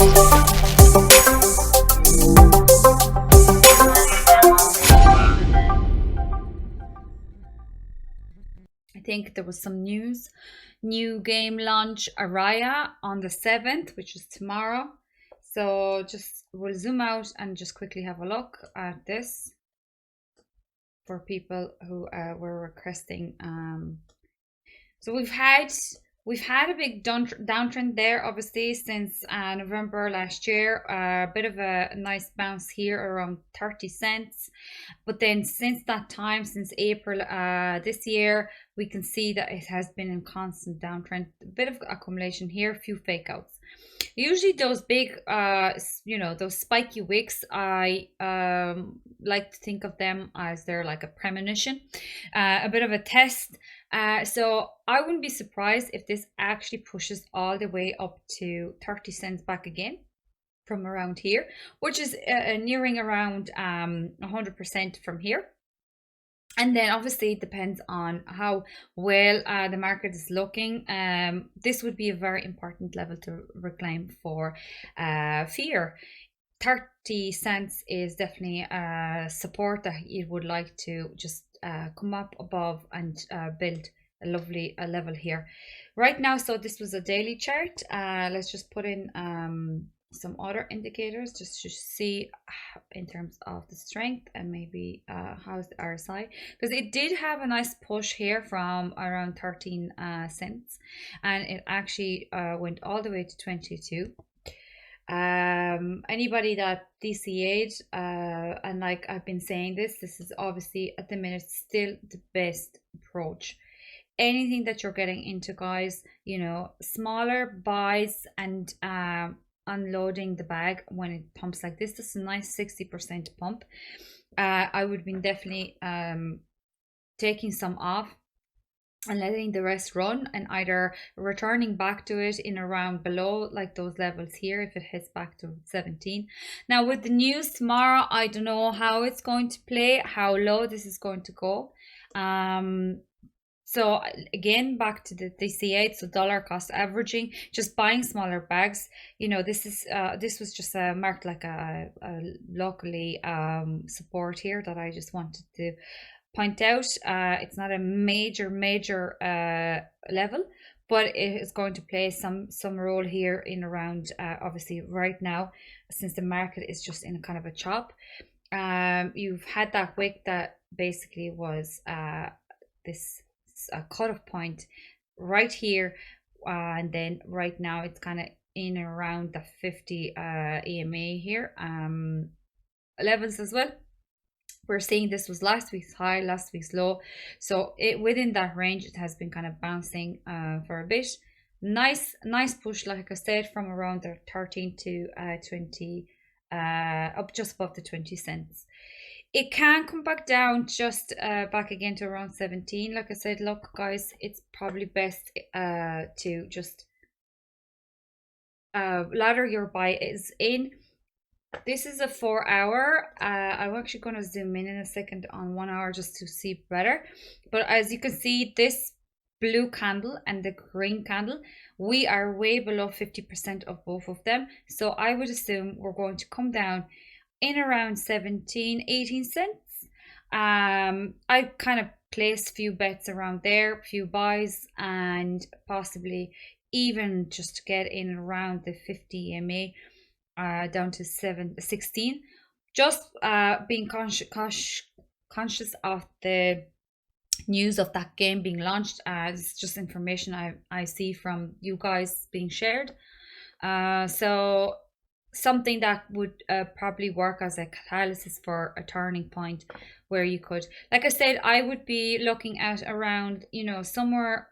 I think there was some news. New game launch Araya on the 7th, which is tomorrow. So just we'll zoom out and just quickly have a look at this for people who were requesting. So we've had a big downtrend there, obviously, since November last year. A bit of a nice bounce here around 30 cents. But then since that time, since April this year, we can see that it has been in constant downtrend. A bit of accumulation here, a few fake outs. Usually those big, those spiky wicks, I like to think of them as they're like a premonition, a bit of a test. So I wouldn't be surprised if this actually pushes all the way up to 30 cents back again from around here, which is nearing around 100% from here. And then obviously it depends on how well the market is looking. This would be a very important level to reclaim for fear. 30 cents is definitely support that you would like to just come up above and build a lovely level here right now. So this was a daily chart. Let's just put in some other indicators just to see in terms of the strength and maybe how's the RSI, because it did have a nice push here from around 13 cents, and it actually went all the way to 22. Anybody that DCA'd, and like I've been saying, this is obviously at the minute still the best approach. Anything that you're getting into, guys, smaller buys and unloading the bag when it pumps like this is a nice 60% pump. I would be definitely taking some off and letting the rest run, and either returning back to it in around below like those levels here if it hits back to 17. Now with the news tomorrow, I don't know how it's going to play, how low this is going to go. So again, back to the DCA, so dollar cost averaging, just buying smaller bags. This was just marked like a locally support here that I just wanted to point out. It's not a major level, but it is going to play some role here in around obviously right now, since the market is just in a kind of a chop. You've had that wick that basically was this cutoff point right here, and then right now it's kind of in around the 50 EMA here levels as well. We're seeing this was last week's high, last week's low, so within that range it has been kind of bouncing for a bit. Nice push, like I said, from around the 13 to 20, up just above the 20 cents. It can come back down just back again to around 17. Like I said, look guys, it's probably best to just ladder your buy is in. This is a 4 hour. I'm actually going to zoom in a second on 1 hour just to see better. But as you can see, this blue candle and the green candle, we are way below 50% of both of them. So I would assume we're going to come down in around 17-18 cents. I kind of placed a few bets around there, a few buys, and possibly even just to get in around the 50 EMA, down to 16. Just being conscious of the news of that game being launched. It's just information I see from you guys being shared. So something that would probably work as a catalyst for a turning point, where you could, like I said, I would be looking at around, somewhere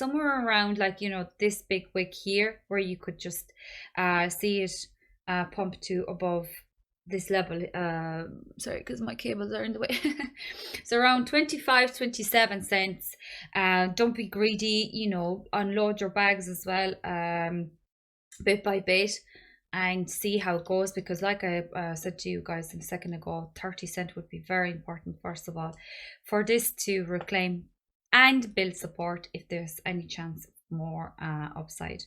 around like, this big wick here, where you could just see it pump to above this level. Sorry, because my cables are in the way. So around 25-27 cents. Don't be greedy, unload your bags as well, bit by bit, and see how it goes, because like I said to you guys a second ago, 30 cent would be very important, first of all, for this to reclaim and build support if there's any chance of more upside.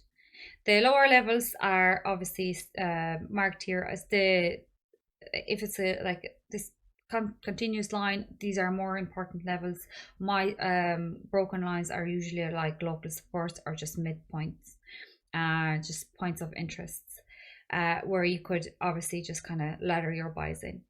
The lower levels are obviously marked here as if it's a like this continuous line, these are more important levels. My broken lines are usually like local support or just midpoints, just points of interest, where you could obviously just kind of ladder your buys in.